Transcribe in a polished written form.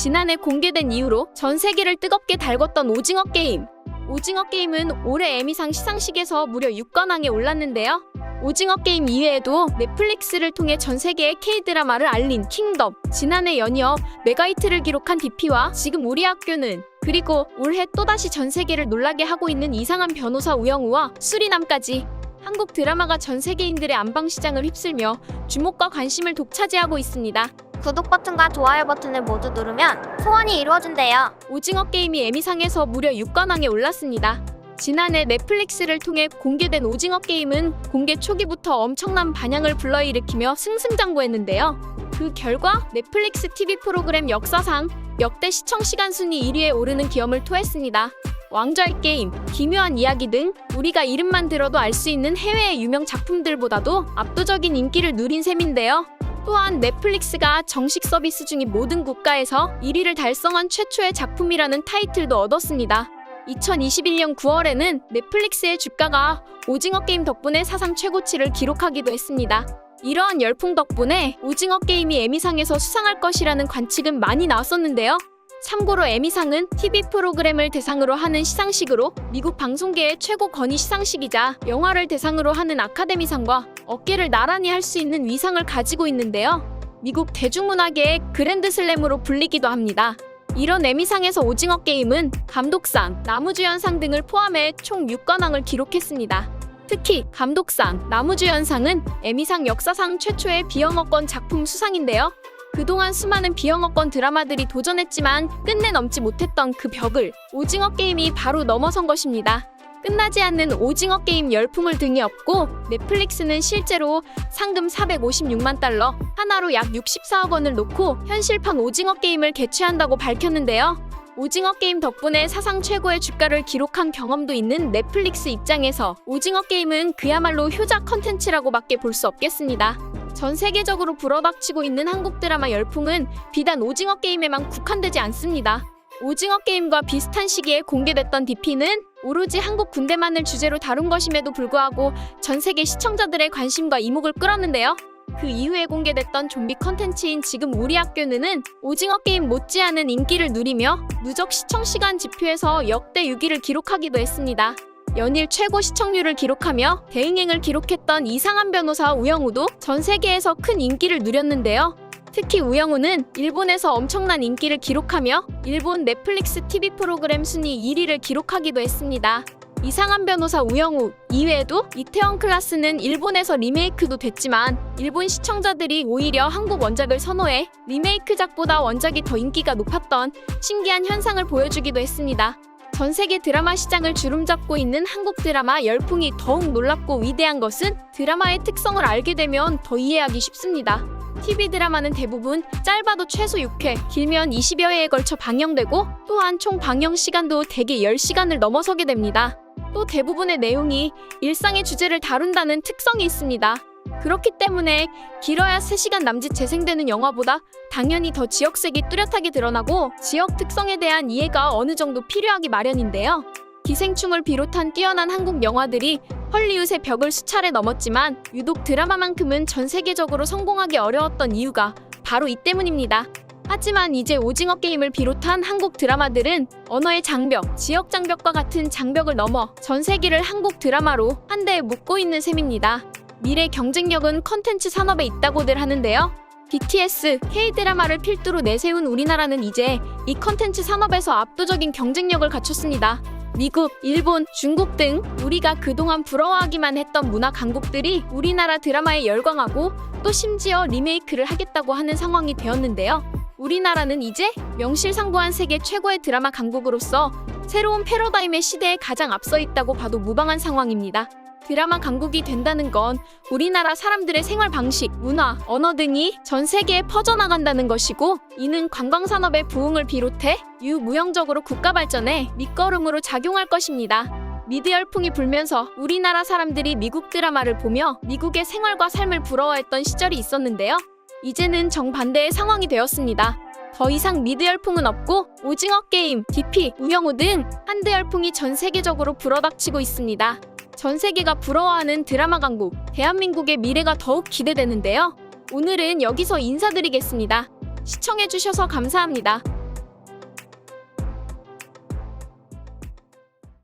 지난해 공개된 이후로 전 세계를 뜨겁게 달궜던 오징어 게임. 오징어 게임은 올해 에미상 시상식에서 무려 6관왕에 올랐는데요. 오징어 게임 이외에도 넷플릭스를 통해 전 세계의 K-드라마를 알린 킹덤, 지난해 연이어 메가히트를 기록한 DP와 지금 우리 학교는, 그리고 올해 또다시 전 세계를 놀라게 하고 있는 이상한 변호사 우영우와 수리남까지 한국 드라마가 전 세계인들의 안방 시장을 휩쓸며 주목과 관심을 독차지하고 있습니다. 구독 버튼과 좋아요 버튼을 모두 누르면 소원이 이루어진대요. 오징어 게임이 에미상에서 무려 6관왕에 올랐습니다. 지난해 넷플릭스를 통해 공개된 오징어 게임은 공개 초기부터 엄청난 반향을 불러일으키며 승승장구했는데요. 그 결과 넷플릭스 TV 프로그램 역사상 역대 시청시간 순위 1위에 오르는 기염을 토했습니다. 왕좌의 게임, 기묘한 이야기 등 우리가 이름만 들어도 알 수 있는 해외의 유명 작품들보다도 압도적인 인기를 누린 셈인데요. 또한 넷플릭스가 정식 서비스 중인 모든 국가에서 1위를 달성한 최초의 작품이라는 타이틀도 얻었습니다. 2021년 9월에는 넷플릭스의 주가가 오징어 게임 덕분에 사상 최고치를 기록하기도 했습니다. 이러한 열풍 덕분에 오징어 게임이 에미상에서 수상할 것이라는 관측은 많이 나왔었는데요. 참고로 에미상은 TV 프로그램을 대상으로 하는 시상식으로 미국 방송계의 최고 권위 시상식이자 영화를 대상으로 하는 아카데미상과 어깨를 나란히 할 수 있는 위상을 가지고 있는데요. 미국 대중문화계의 그랜드슬램으로 불리기도 합니다. 이런 에미상에서 오징어 게임은 감독상, 나무주연상 등을 포함해 총 6관왕을 기록했습니다. 특히 감독상, 나무주연상은 에미상 역사상 최초의 비영어권 작품 수상인데요. 그동안 수많은 비영어권 드라마들이 도전했지만 끝내 넘지 못했던 그 벽을 오징어 게임이 바로 넘어선 것입니다. 끝나지 않는 오징어 게임 열풍을 등에 업고 넷플릭스는 실제로 상금 456만 달러, 하나로 약 64억 원을 놓고 현실판 오징어 게임을 개최한다고 밝혔는데요. 오징어 게임 덕분에 사상 최고의 주가를 기록한 경험도 있는 넷플릭스 입장에서 오징어 게임은 그야말로 효자 컨텐츠라고밖에 볼 수 없겠습니다. 전 세계적으로 불어닥치고 있는 한국 드라마 열풍은 비단 오징어 게임에만 국한되지 않습니다. 오징어 게임과 비슷한 시기에 공개됐던 DP는 오로지 한국 군대만을 주제로 다룬 것임에도 불구하고 전 세계 시청자들의 관심과 이목을 끌었는데요. 그 이후에 공개됐던 좀비 컨텐츠인 지금 우리 학교는 오징어 게임 못지않은 인기를 누리며 누적 시청시간 지표에서 역대 6위를 기록하기도 했습니다. 연일 최고 시청률을 기록하며 대응행을 기록했던 이상한 변호사 우영우도 전 세계에서 큰 인기를 누렸는데요. 특히 우영우는 일본에서 엄청난 인기를 기록하며 일본 넷플릭스 TV 프로그램 순위 1위를 기록하기도 했습니다. 이상한 변호사 우영우 이외에도 이태원 클라스는 일본에서 리메이크도 됐지만 일본 시청자들이 오히려 한국 원작을 선호해 리메이크작보다 원작이 더 인기가 높았던 신기한 현상을 보여주기도 했습니다. 전 세계 드라마 시장을 주름잡고 있는 한국 드라마 열풍이 더욱 놀랍고 위대한 것은 드라마의 특성을 알게 되면 더 이해하기 쉽습니다. TV 드라마는 대부분 짧아도 최소 6회, 길면 20여 회에 걸쳐 방영되고 또한 총 방영 시간도 대개 10시간을 넘어서게 됩니다. 또 대부분의 내용이 일상의 주제를 다룬다는 특성이 있습니다. 그렇기 때문에 길어야 3시간 남짓 재생되는 영화보다 당연히 더 지역색이 뚜렷하게 드러나고 지역 특성에 대한 이해가 어느 정도 필요하기 마련인데요. 기생충을 비롯한 뛰어난 한국 영화들이 헐리우드의 벽을 수차례 넘었지만 유독 드라마만큼은 전 세계적으로 성공하기 어려웠던 이유가 바로 이 때문입니다. 하지만 이제 오징어 게임을 비롯한 한국 드라마들은 언어의 장벽, 지역 장벽과 같은 장벽을 넘어 전 세계를 한국 드라마로 한데에 묶고 있는 셈입니다. 미래 경쟁력은 컨텐츠 산업에 있다고들 하는데요. BTS, K-드라마를 필두로 내세운 우리나라는 이제 이 컨텐츠 산업에서 압도적인 경쟁력을 갖췄습니다. 미국, 일본, 중국 등 우리가 그동안 부러워하기만 했던 문화 강국들이 우리나라 드라마에 열광하고 또 심지어 리메이크를 하겠다고 하는 상황이 되었는데요. 우리나라는 이제 명실상부한 세계 최고의 드라마 강국으로서 새로운 패러다임의 시대에 가장 앞서 있다고 봐도 무방한 상황입니다. 드라마 강국이 된다는 건 우리나라 사람들의 생활 방식, 문화, 언어 등이 전 세계에 퍼져나간다는 것이고 이는 관광산업의 부흥을 비롯해 유무형적으로 국가 발전에 밑거름으로 작용할 것입니다. 미드 열풍이 불면서 우리나라 사람들이 미국 드라마를 보며 미국의 생활과 삶을 부러워했던 시절이 있었는데요. 이제는 정반대의 상황이 되었습니다. 더 이상 미드 열풍은 없고 오징어 게임, DP, 우영우 등 한드 열풍이 전 세계적으로 불어닥치고 있습니다. 전 세계가 부러워하는 드라마 강국, 대한민국의 미래가 더욱 기대되는데요. 오늘은 여기서 인사드리겠습니다. 시청해주셔서 감사합니다.